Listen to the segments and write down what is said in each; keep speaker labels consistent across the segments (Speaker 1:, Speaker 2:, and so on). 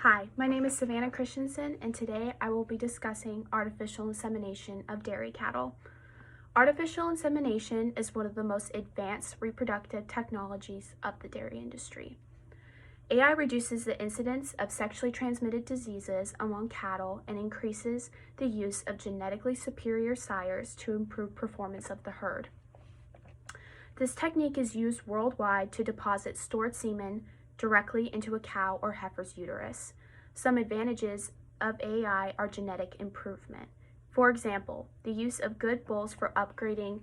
Speaker 1: Hi, my name is Savannah Christensen, and today I will be discussing artificial insemination of dairy cattle. Artificial insemination is one of the most advanced reproductive technologies of the dairy industry. AI reduces the incidence of sexually transmitted diseases among cattle and increases the use of genetically superior sires to improve performance of the herd. This technique is used worldwide to deposit stored semen directly into a cow or heifer's uterus. Some advantages of AI are genetic improvement. For example, the use of good bulls for upgrading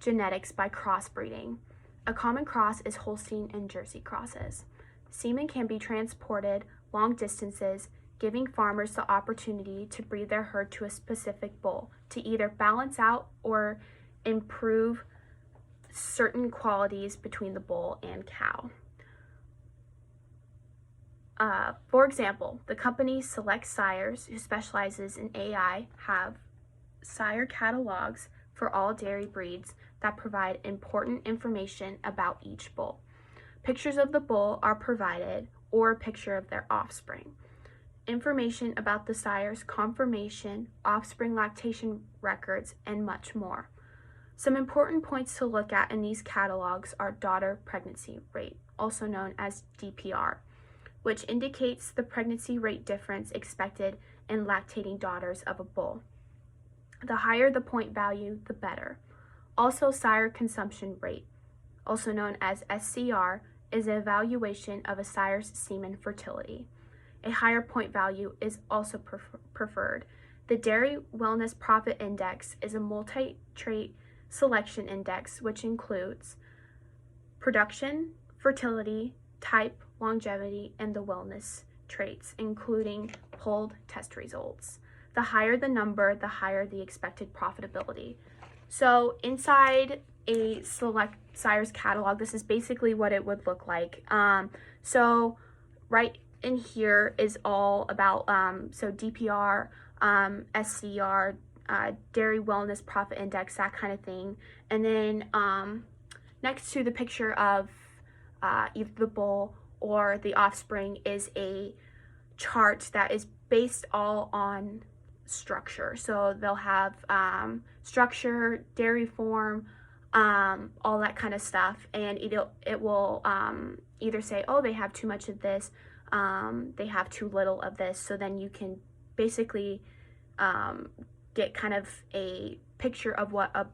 Speaker 1: genetics by crossbreeding. A common cross is Holstein and Jersey crosses. Semen can be transported long distances, giving farmers the opportunity to breed their herd to a specific bull to either balance out or improve certain qualities between the bull and cow. For example, the company Select Sires, who specializes in AI, have sire catalogs for all dairy breeds that provide important information about each bull. Pictures of the bull are provided, or a picture of their offspring. Information about the sire's conformation, offspring lactation records, and much more. Some important points to look at in these catalogs are daughter pregnancy rate, also known as DPR, which indicates the pregnancy rate difference expected in lactating daughters of a bull. The higher the point value, the better. Also, sire consumption rate, also known as SCR, is an evaluation of a sire's semen fertility. A higher point value is also preferred. The Dairy Wellness Profit Index is a multi-trait selection index which includes production, fertility, type, longevity, and the wellness traits, including polled test results. The higher the number, the higher the expected profitability. So inside a Select Sires catalog, this is basically what it would look like. So right in here is all about DPR, SCR, Dairy Wellness Profit Index, that kind of thing. And then next to the picture of either the bull or the offspring is a chart that is based all on structure. So they'll have structure, dairy form, all that kind of stuff, and it will either say, oh, they have too much of this, they have too little of this. So then you can basically get kind of a picture of what a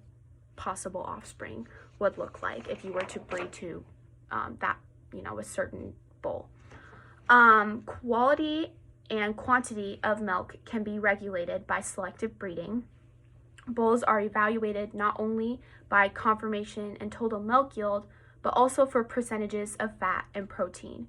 Speaker 1: possible offspring would look like if you were to breed to a certain bull. Quality and quantity of milk can be regulated by selective breeding. Bulls are evaluated not only by conformation and total milk yield, but also for percentages of fat and protein.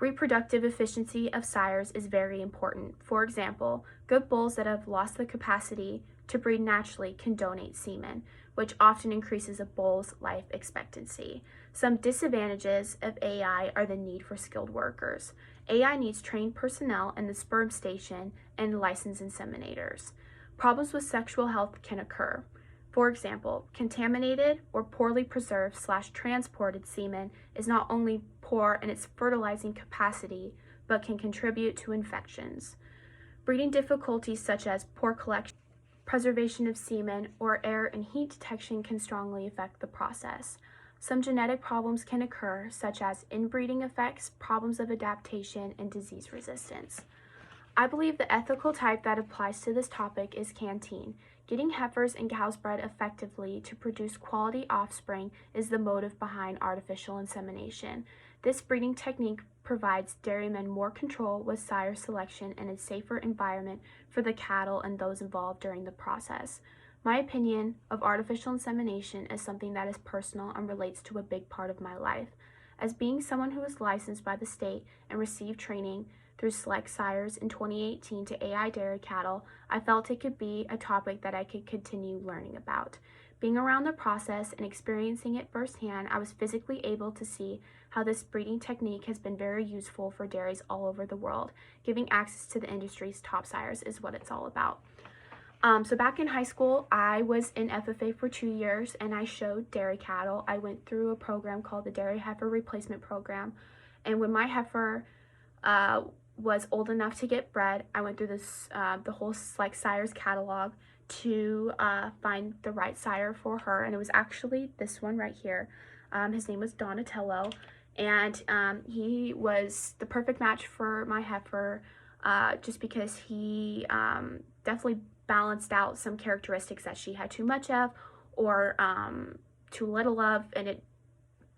Speaker 1: Reproductive efficiency of sires is very important. For example, good bulls that have lost the capacity to breed naturally can donate semen, which often increases a bull's life expectancy. Some disadvantages of AI are the need for skilled workers. AI needs trained personnel in the sperm station and licensed inseminators. Problems with sexual health can occur. For example, contaminated or poorly preserved/transported semen is not only poor in its fertilizing capacity, but can contribute to infections. Breeding difficulties such as poor collection, preservation of semen, or error in heat detection can strongly affect the process. Some genetic problems can occur, such as inbreeding effects, problems of adaptation, and disease resistance. I believe the ethical type that applies to this topic is canteen. Getting heifers and cows bred effectively to produce quality offspring is the motive behind artificial insemination. This breeding technique provides dairymen more control with sire selection and a safer environment for the cattle and those involved during the process. My opinion of artificial insemination is something that is personal and relates to a big part of my life. As being someone who was licensed by the state and received training through Select Sires in 2018 to AI dairy cattle, I felt it could be a topic that I could continue learning about. Being around the process and experiencing it firsthand, I was physically able to see how this breeding technique has been very useful for dairies all over the world. Giving access to the industry's top sires is what it's all about. So back in high school, I was in FFA for 2 years and I showed dairy cattle. I went through a program called the Dairy Heifer Replacement Program. And when my heifer was old enough to get bred, I went through this the whole Select Sires catalog to find the right sire for her, and it was actually this one right here. His name was Donatello, and he was the perfect match for my heifer, just because he definitely balanced out some characteristics that she had too much of, or too little of, and it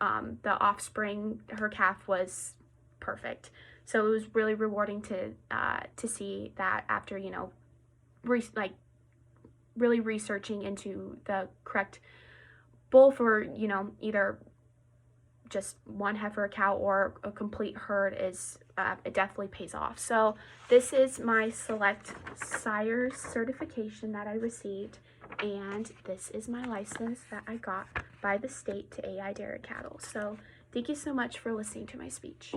Speaker 1: the offspring, her calf, was perfect. So it was really rewarding to see that after, you know, really researching into the correct bull for, you know, either just one heifer, a cow, or a complete herd is it definitely pays off. So this is my Select Sires certification that I received, and this is my license that I got by the state to AI dairy cattle. So thank you so much for listening to my speech.